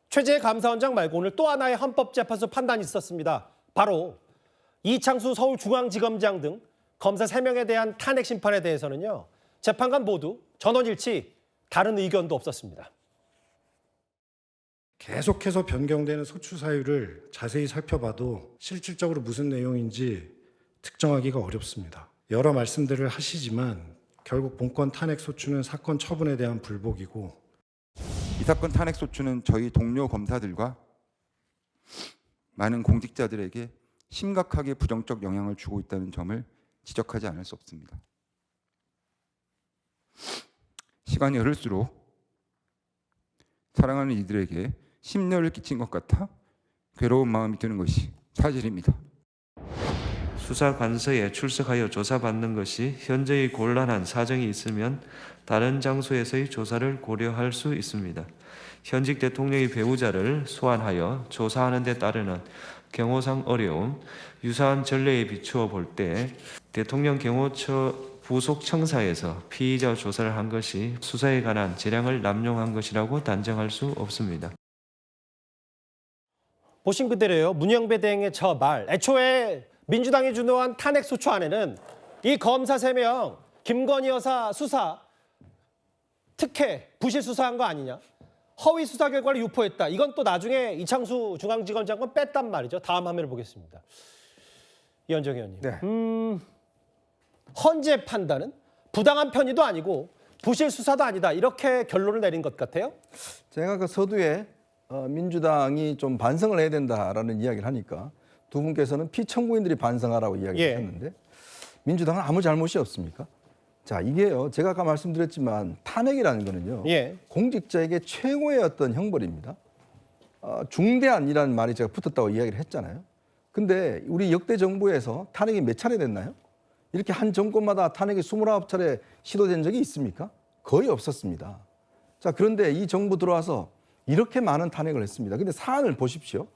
최재해 감사원장 말고 오늘 또 하나의 헌법재판소 판단이 있었습니다. 바로 이창수 서울중앙지검장 등 검사 3명에 대한 탄핵 심판에 대해서는요. 재판관 모두 전원일치, 다른 의견도 없었습니다. 계속해서 변경되는 소추 사유를 자세히 살펴봐도 실질적으로 무슨 내용인지 특정하기가 어렵습니다. 여러 말씀들을 하시지만 결국 본건 탄핵 소추는 사건 처분에 대한 불복이고, 이 사건 탄핵 소추는 저희 동료 검사들과 많은 공직자들에게 심각하게 부정적 영향을 주고 있다는 점을 지적하지 않을 수 없습니다. 시간이 흐를수록 사랑하는 이들에게 심려를 끼친 것 같아 괴로운 마음이 드는 것이 사실입니다. 수사관서에 출석하여 조사받는 것이 현재의 곤란한 사정이 있으면 다른 장소에서의 조사를 고려할 수 있습니다. 현직 대통령의 배우자를 소환하여 조사하는 데 따르는 경호상 어려움, 유사한 전례에 비추어 볼 때 대통령 경호처 부속 청사에서 피의자 조사를 한 것이 수사에 관한 재량을 남용한 것이라고 단정할 수 없습니다. 보신 그대로요. 문영배 대행의 저 말. 애초에 민주당이 주도한 탄핵 소추 안에는 이 검사 3명, 김건희 여사 수사, 특혜, 부실 수사한 거 아니냐. 허위 수사 결과를 유포했다. 이건 또 나중에 이창수 중앙지검장관 뺐단 말이죠. 다음 화면을 보겠습니다. 이현정 의원님. 네. 헌재 판단은 부당한 편의도 아니고 부실 수사도 아니다. 이렇게 결론을 내린 것 같아요. 제가 그 서두에 민주당이 좀 반성을 해야 된다라는 이야기를 하니까 두 분께서는 피청구인들이 반성하라고 이야기하셨는데 민주당은 아무 잘못이 없습니까? 자, 이게요. 제가 아까 말씀드렸지만 탄핵이라는 거는요. 공직자에게 최고의 어떤 형벌입니다. 중대한이라는 말이 제가 붙었다고 이야기를 했잖아요. 근데 우리 역대 정부에서 탄핵이 몇 차례 됐나요? 이렇게 한 정권마다 탄핵이 29차례 시도된 적이 있습니까? 거의 없었습니다. 자, 그런데 이 정부 들어와서 이렇게 많은 탄핵을 했습니다. 근데 사안을 보십시오.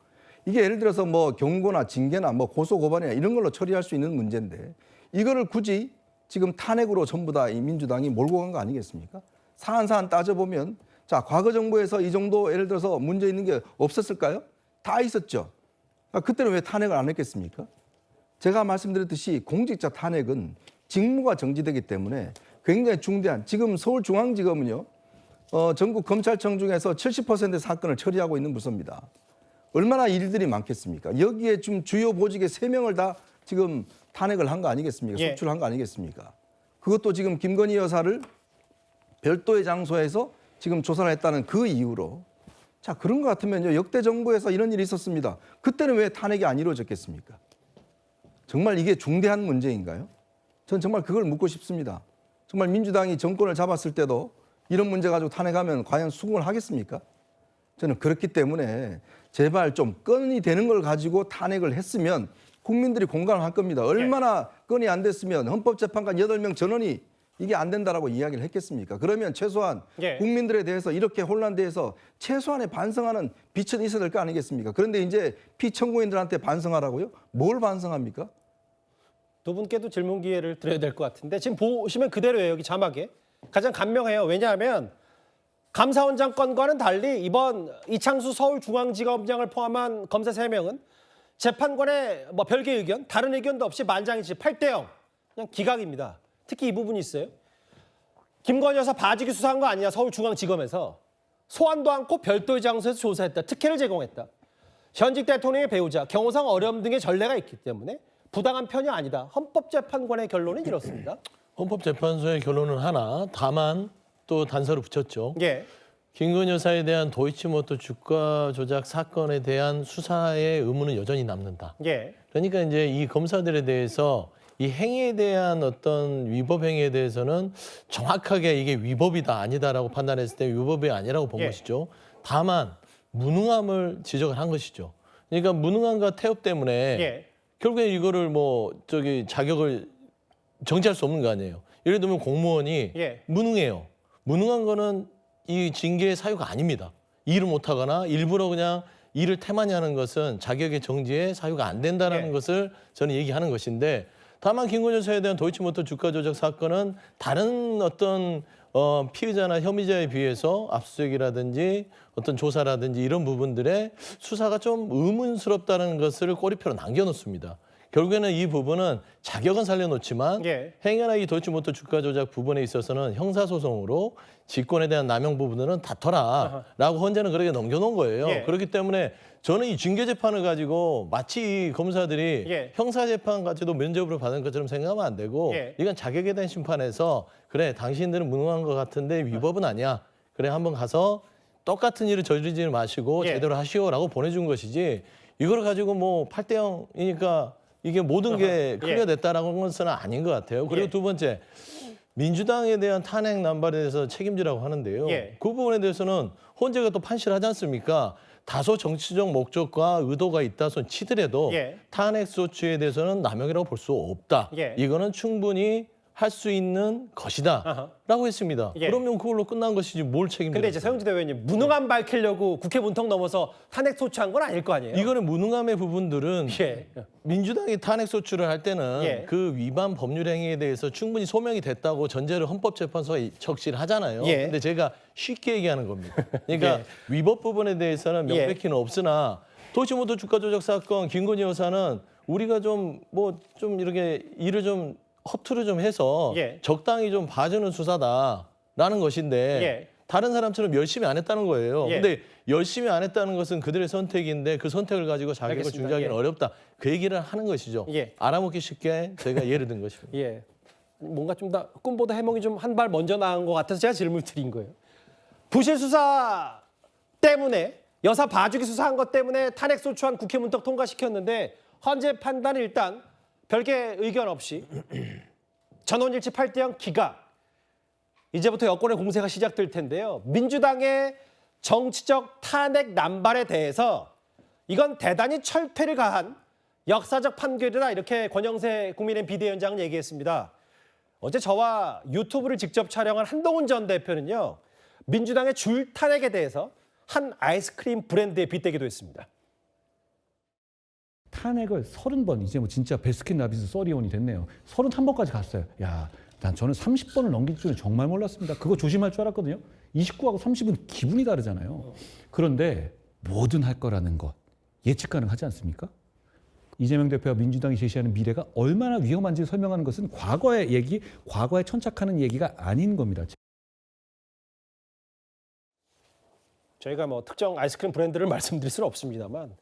이게 예를 들어서 뭐 경고나 징계나 뭐 고소 고발이나 이런 걸로 처리할 수 있는 문제인데 이거를 굳이 지금 탄핵으로 전부 다 이 민주당이 몰고 간 거 아니겠습니까? 사안 따져보면 자, 과거 정부에서 이 정도 예를 들어서 문제 있는 게 없었을까요? 다 있었죠. 그때는 왜 탄핵을 안 했겠습니까? 제가 말씀드렸듯이 공직자 탄핵은 직무가 정지되기 때문에 굉장히 중대한, 지금 서울중앙지검은요, 전국 검찰청 중에서 70%의 사건을 처리하고 있는 부서입니다. 얼마나 일들이 많겠습니까? 여기에 좀 주요 보직의 3명을 다 지금 탄핵을 한 거 아니겠습니까? 속출한 거 아니겠습니까? 그것도 지금 김건희 여사를 별도의 장소에서 지금 조사를 했다는 그 이유로. 자, 그런 것 같으면요, 역대 정부에서 이런 일이 있었습니다. 그때는 왜 탄핵이 안 이루어졌겠습니까? 정말 이게 중대한 문제인가요? 전 정말 그걸 묻고 싶습니다. 정말 민주당이 정권을 잡았을 때도 이런 문제 가지고 탄핵하면 과연 수긍을 하겠습니까? 저는 그렇기 때문에 제발 좀 건이 되는 걸 가지고 탄핵을 했으면 국민들이 공감을 할 겁니다. 얼마나 건이 안 됐으면 헌법재판관 8명 전원이 이게 안 된다라고 이야기를 했겠습니까? 그러면 최소한 국민들에 대해서 이렇게 혼란돼서 최소한의 반성하는 빛은 있어야 될 거 아니겠습니까? 그런데 이제 피청구인들한테 반성하라고요? 뭘 반성합니까? 두 분께도 질문 기회를 드려야 될 것 같은데 지금 보시면 그대로예요. 여기 자막에. 가장 간명해요. 왜냐하면 감사원장 건과는 달리 이번 이창수 서울중앙지검장을 포함한 검사 3명은 재판관의 뭐 별개 의견, 다른 의견도 없이 만장일치 8대0 그냥 기각입니다. 특히 이 부분이 있어요. 김건희 여사 봐주기 수사한 거 아니냐, 서울중앙지검에서. 소환도 않고 별도의 장소에서 조사했다. 특혜를 제공했다. 현직 대통령의 배우자, 경호상 어려움 등의 전례가 있기 때문에 부당한 편이 아니다. 헌법재판관의 결론은 이렇습니다. 헌법재판소의 결론은 하나, 다만 또 단서를 붙였죠. 김건희 여사에 대한 도이치모터 주가 조작 사건에 대한 수사의 의무는 여전히 남는다. 그러니까 이제 이 검사들에 대해서 이 행위에 대한 어떤 위법 행위에 대해서는 정확하게 이게 위법이다 아니다라고 판단했을 때 위법이 아니라고 본 것이죠. 다만 무능함을 지적을 한 것이죠. 그러니까 무능함과 태업 때문에 결국에 이거를 자격을 정지할 수 없는 거 아니에요. 예를 들면 공무원이 무능해요. 무능한 거는 이 징계의 사유가 아닙니다. 일을 못하거나 일부러 그냥 일을 태만히 하는 것은 자격의 정지의 사유가 안 된다는 것을 저는 얘기하는 것인데, 다만 김건희 여사에 대한 도이치모터 주가 조작 사건은 다른 어떤 피의자나 혐의자에 비해서 압수수색이라든지 어떤 조사라든지 이런 부분들의 수사가 좀 의문스럽다는 것을 꼬리표로 남겨놓습니다. 결국에는 이 부분은 자격은 살려놓지만 행여나 이 도이치모터 주가 조작 부분에 있어서는 형사소송으로 직권에 대한 남용 부분들은 다퉈라라고 헌재는 그렇게 넘겨놓은 거예요. 그렇기 때문에 저는 이 징계재판을 가지고 마치 이 검사들이 형사재판까지도 면접으로 받은 것처럼 생각하면 안 되고 이건 자격에 대한 심판에서 그래 당신들은 무능한 것 같은데 위법은 아니야. 그래 한번 가서 똑같은 일을 저지르지 마시고 제대로 하시오라고 보내준 것이지 이걸 가지고 뭐 8대 0이니까 이게 모든 게 클리어됐다라는 것은 아닌 것 같아요. 그리고 두 번째, 민주당에 대한 탄핵 남발에 대해서 책임지라고 하는데요. 그 부분에 대해서는 헌재가 또 판시를 하지 않습니까? 다소 정치적 목적과 의도가 있다 손 치더라도 탄핵 소추에 대해서는 남용이라고 볼 수 없다. 이거는 충분히 할 수 있는 것이다라고 했습니다. 그러면 그걸로 끝난 것이지 뭘 책임져요? 근데 이제 서영진 대변인 무능함 밝히려고 국회 문턱 넘어서 탄핵 소추한 건 아닐 거 아니에요? 이거는 무능함의 부분들은 민주당이 탄핵 소추를 할 때는 그 위반 법률 행위에 대해서 충분히 소명이 됐다고 전제를 헌법재판소에 적시를 하잖아요. 근데 제가 쉽게 얘기하는 겁니다. 그러니까 위법 부분에 대해서는 명백히는 없으나 도이치모터 주가 조작 사건 김건희 여사는 우리가 좀 이렇게 일을 좀 허투루 좀 해서 적당히 좀 봐주는 수사다라는 것인데 다른 사람처럼 열심히 안 했다는 거예요. 근데 열심히 안 했다는 것은 그들의 선택인데 그 선택을 가지고 자격을 중재하기는 어렵다. 그 얘기를 하는 것이죠. 알아먹기 쉽게 제가 예를 든 것입니다. 뭔가 좀 더 꿈보다 해몽이 좀 한 발 먼저 나온 것 같아서 제가 질문을 드린 거예요. 부실 수사 때문에 여사 봐주기 수사한 것 때문에 탄핵 소추안 국회 문턱 통과시켰는데 헌재 판단은 일단 별개 의견 없이 전원일치 8대 0 기각. 이제부터 여권의 공세가 시작될 텐데요. 민주당의 정치적 탄핵 남발에 대해서 이건 대단히 철폐를 가한 역사적 판결이다 이렇게 권영세 국민의힘 비대위원장은 얘기했습니다. 어제 저와 유튜브를 직접 촬영한 한동훈 전 대표는요. 민주당의 줄 탄핵에 대해서 한 아이스크림 브랜드에 빗대기도 했습니다. 탄핵을 30번, 이제 뭐 진짜 베스킨라빈스 서리온이 됐네요. 31번까지 갔어요. 야, 저는 30번을 넘길 줄은 정말 몰랐습니다. 그거 조심할 줄 알았거든요. 29하고 30은 기분이 다르잖아요. 그런데 뭐든 할 거라는 것 예측 가능하지 않습니까? 이재명 대표와 민주당이 제시하는 미래가 얼마나 위험한지 설명하는 것은 과거의 얘기, 과거에 천착하는 얘기가 아닌 겁니다. 저희가 뭐 특정 아이스크림 브랜드를 말씀드릴 수는 없습니다만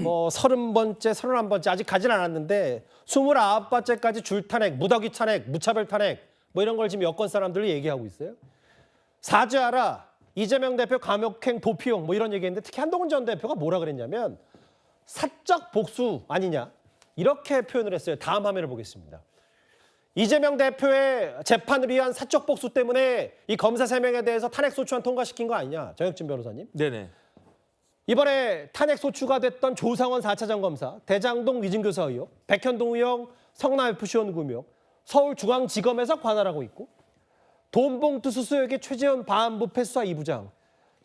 뭐 30번째, 31번째 아직 가진 않았는데 29번째까지 줄 탄핵, 무더기 탄핵, 무차별 탄핵 뭐 이런 걸 지금 여권 사람들이 얘기하고 있어요. 사죄하라, 이재명 대표 감옥행 도피용 뭐 이런 얘기했는데 특히 한동훈 전 대표가 뭐라 그랬냐면 사적 복수 아니냐 이렇게 표현을 했어요. 다음 화면을 보겠습니다. 이재명 대표의 재판을 위한 사적 복수 때문에 이 검사 3명에 대해서 탄핵 소추안 통과시킨 거 아니냐. 정혁진 변호사님. 네네. 이번에 탄핵 소추가 됐던 조상원 4차장 검사, 대장동 위증교사 의혹, 백현동 의혹, 성남FC 연구 의혹, 서울중앙지검에서 관할하고 있고 돈봉투 수수역의 최재현 반부 패수사 2부장.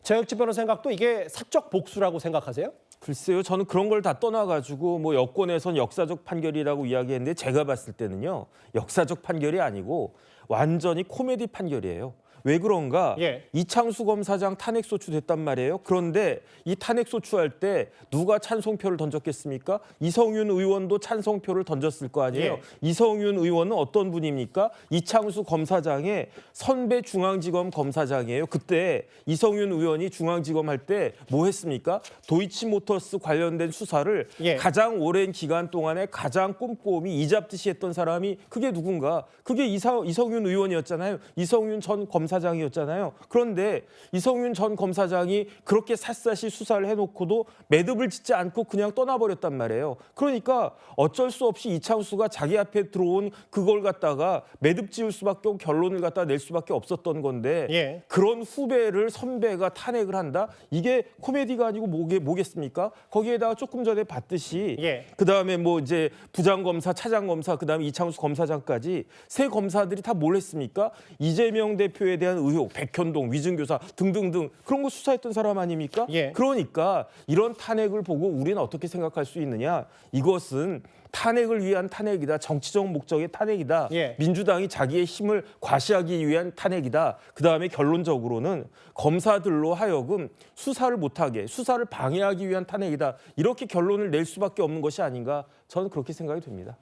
정혁진 변호사 생각도 이게 사적 복수라고 생각하세요? 글쎄요. 저는 그런 걸 다 떠나가지고 뭐 여권에선 역사적 판결이라고 이야기했는데 제가 봤을 때는요. 역사적 판결이 아니고 완전히 코미디 판결이에요. 왜 그런가? 이창수 검사장 탄핵 소추됐단 말이에요. 그런데 이 탄핵 소추할 때 누가 찬성표를 던졌겠습니까? 이성윤 의원도 찬성표를 던졌을 거 아니에요. 이성윤 의원은 어떤 분입니까? 이창수 검사장의 선배 중앙지검 검사장이에요. 그때 이성윤 의원이 중앙지검 할 때 뭐 했습니까? 도이치모터스 관련된 수사를 가장 오랜 기간 동안에 가장 꼼꼼히 이잡듯이 했던 사람이 그게 누군가? 그게 이성윤 의원이었잖아요. 이성윤 전 검사장이었잖아요. 그런데 이성윤 전 검사장이 그렇게 샅샅이 수사를 해놓고도 매듭을 짓지 않고 그냥 떠나버렸단 말이에요. 그러니까 어쩔 수 없이 이창수가 자기 앞에 들어온 그걸 갖다가 매듭 지을 수밖에 없고 결론을 갖다 낼 수밖에 없었던 건데 그런 후배를 선배가 탄핵을 한다? 이게 코미디가 아니고 뭐겠습니까? 거기에다가 조금 전에 봤듯이 그다음에 뭐 이제 부장검사, 차장검사, 그다음에 이창수 검사장까지 세 검사들이 다 뭘 했습니까? 이재명 대표에 대한 대한 의혹, 백현동, 위증교사 등등등 그런 거 수사했던 사람 아닙니까? 예. 그러니까 이런 탄핵을 보고 우리는 어떻게 생각할 수 있느냐? 이것은 탄핵을 위한 탄핵이다. 정치적 목적의 탄핵이다. 예. 민주당이 자기의 힘을 과시하기 위한 탄핵이다. 그다음에 결론적으로는 검사들로 하여금 수사를 못하게, 수사를 방해하기 위한 탄핵이다. 이렇게 결론을 낼 수밖에 없는 것이 아닌가. 저는 그렇게 생각이 됩니다.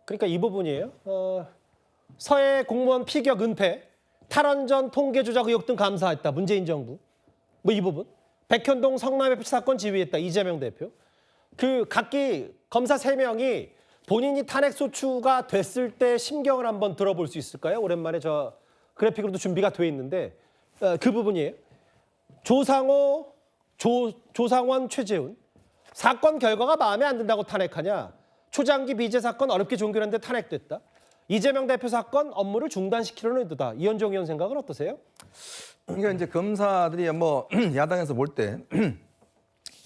그러니까 이 부분이에요. 서해 공무원 피격 은폐, 탈원전 통계 조작 의혹 등 감사했다. 문재인 정부. 뭐 이 부분. 백현동 성남FC 사건 지휘했다. 이재명 대표. 그 각기 검사 3명이 본인이 탄핵 소추가 됐을 때 심경을 한번 들어볼 수 있을까요? 오랜만에 저 그래픽으로도 준비가 돼 있는데 그 부분이에요. 조상호, 조상원, 최재훈. 사건 결과가 마음에 안 든다고 탄핵하냐? 초장기 비제 사건 어렵게 종결했는데 탄핵됐다. 이재명 대표 사건 업무를 중단시키려는 의도다. 이현종 의원 생각은 어떠세요? 그러니까 이제 검사들이 뭐 야당에서 볼 때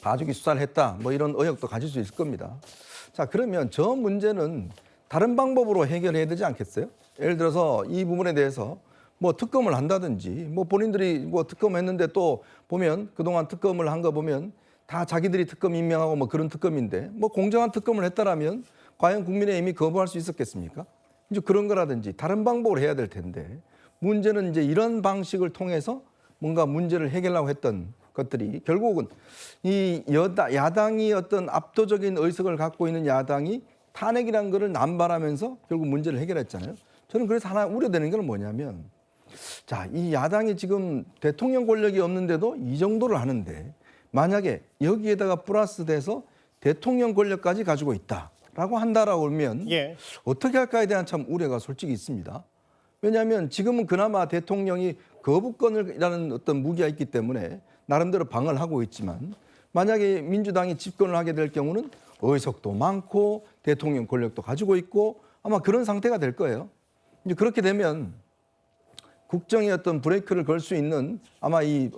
봐주기 수사를 했다 뭐 이런 의혹도 가질 수 있을 겁니다. 자, 그러면 저 문제는 다른 방법으로 해결해야 되지 않겠어요? 예를 들어서 이 부분에 대해서 뭐 특검을 한다든지 뭐 본인들이 뭐 특검했는데 또 보면 그동안 특검을 한 거 보면 다 자기들이 특검 임명하고 뭐 그런 특검인데 뭐 공정한 특검을 했다라면 과연 국민의힘이 거부할 수 있었겠습니까? 이제 그런 거라든지 다른 방법으로 해야 될 텐데 문제는 이제 이런 방식을 통해서 뭔가 문제를 해결하려고 했던 것들이 결국은 이 야당이 어떤 압도적인 의석을 갖고 있는 야당이 탄핵이라는 거를 남발하면서 결국 문제를 해결했잖아요. 저는 그래서 하나 우려되는 건 뭐냐면 자, 이 야당이 지금 대통령 권력이 없는데도 이 정도를 하는데 만약에 여기에다가 플러스 돼서 대통령 권력까지 가지고 있다라고 한다라고 하면 예. 어떻게 할까에 대한 참 우려가 솔직히 있습니다. 왜냐하면 지금은 그나마 대통령이 거부권이라는 어떤 무기가 있기 때문에 나름대로 방어를 하고 있지만 만약에 민주당이 집권을 하게 될 경우는 의석도 많고 대통령 권력도 가지고 있고 아마 그런 상태가 될 거예요. 이제 그렇게 되면 국정의 어떤 브레이크를 걸 수 있는 아마 이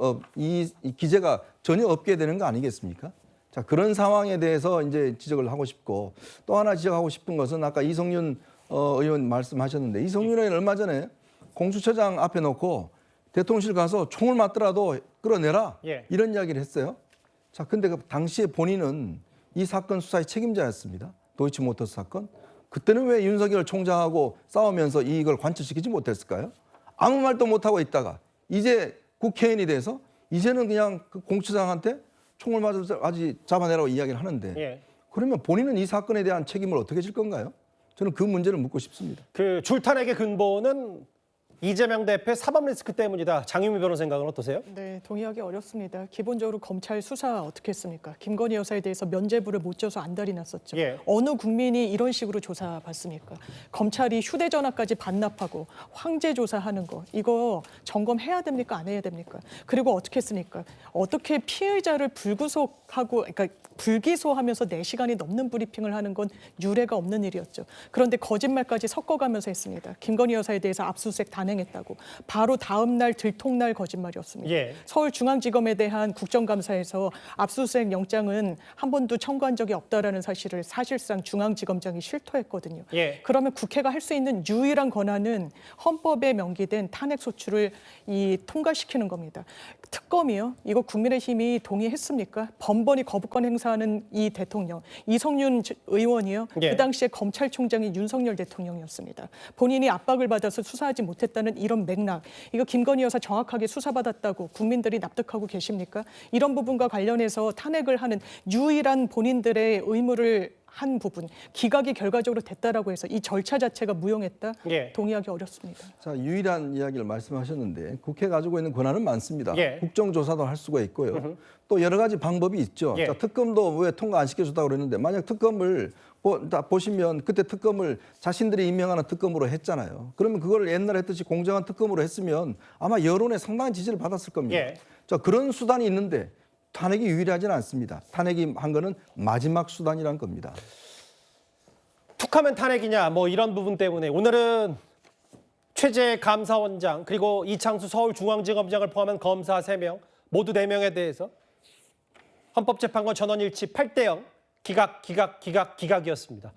기제가 전혀 없게 되는 거 아니겠습니까? 자, 그런 상황에 대해서 이제 지적을 하고 싶고 또 하나 지적하고 싶은 것은 아까 이성윤 의원 말씀하셨는데 이성윤 의원 얼마 전에 공수처장 앞에 놓고 대통령실 가서 총을 맞더라도 끌어내라 예. 이런 이야기를 했어요. 자, 근데 그 당시에 본인은 이 사건 수사의 책임자였습니다. 도이치모터스 사건. 그때는 왜 윤석열 총장하고 싸우면서 이걸 관철시키지 못했을까요? 아무 말도 못하고 있다가 이제 국회의원이 돼서 이제는 그냥 그 공수처장한테 총을 맞아서 잡아내라고 이야기를 하는데 예. 그러면 본인은 이 사건에 대한 책임을 어떻게 질 건가요? 저는 그 문제를 묻고 싶습니다. 그 줄탄핵의 근본은 이재명 대표의 사법 리스크 때문이다. 장유미 변호사 생각은 어떠세요? 네, 동의하기 어렵습니다. 기본적으로 검찰 수사 어떻게 했습니까? 김건희 여사에 대해서 면죄부를 못 줘서 안달이 났었죠. 예. 어느 국민이 이런 식으로 조사받습니까? 검찰이 휴대전화까지 반납하고 황제 조사하는 거 이거 점검해야 됩니까? 안 해야 됩니까? 그리고 어떻게 했습니까? 어떻게 피의자를 불구속하고 그러니까 불기소하면서 4시간이 넘는 브리핑을 하는 건 유례가 없는 일이었죠. 그런데 거짓말까지 섞어가면서 했습니다. 김건희 여사에 대해서 압수수색 단행했다고. 바로 다음 날 들통날 거짓말이었습니다. 예. 서울중앙지검에 대한 국정감사에서 압수수색 영장은 한 번도 청구한 적이 없다라는 사실을 사실상 중앙지검장이 실토했거든요. 예. 그러면 국회가 할 수 있는 유일한 권한은 헌법에 명기된 탄핵 소추를 통과시키는 겁니다. 특검이요? 이거 국민의힘이 동의했습니까? 번번이 거부권 행사하는 이 대통령, 이성윤 의원이요. 예. 그 당시에 검찰총장이 윤석열 대통령이었습니다. 본인이 압박을 받아서 수사하지 못했다는 이런 맥락, 이거 김건희 여사 정확하게 수사받았다고 국민들이 납득하고 계십니까? 이런 부분과 관련해서 탄핵을 하는 유일한 본인들의 의무를 한 부분, 기각이 결과적으로 됐다라고 해서 이 절차 자체가 무용했다? 예. 동의하기 어렵습니다. 자, 유일한 이야기를 말씀하셨는데 국회 가지고 있는 권한은 많습니다. 예. 국정조사도 할 수가 있고요. 또 여러 가지 방법이 있죠. 예. 자, 특검도 왜 통과 안 시켜줬다고 그랬는데 만약 특검을 보시면 그때 특검을 자신들이 임명하는 특검으로 했잖아요. 그러면 그걸 옛날에 했듯이 공정한 특검으로 했으면 아마 여론의 상당한 지지를 받았을 겁니다. 예. 자, 그런 수단이 있는데 탄핵이 유일하지는 않습니다. 탄핵이 한 거는 마지막 수단이란 겁니다. 툭하면 탄핵이냐 뭐 이런 부분 때문에 오늘은 최재 감사원장 그리고 이창수 서울중앙지검장을 포함한 검사 3명 모두 4명에 대해서 헌법재판관 전원 일치 8대0 기각이었습니다.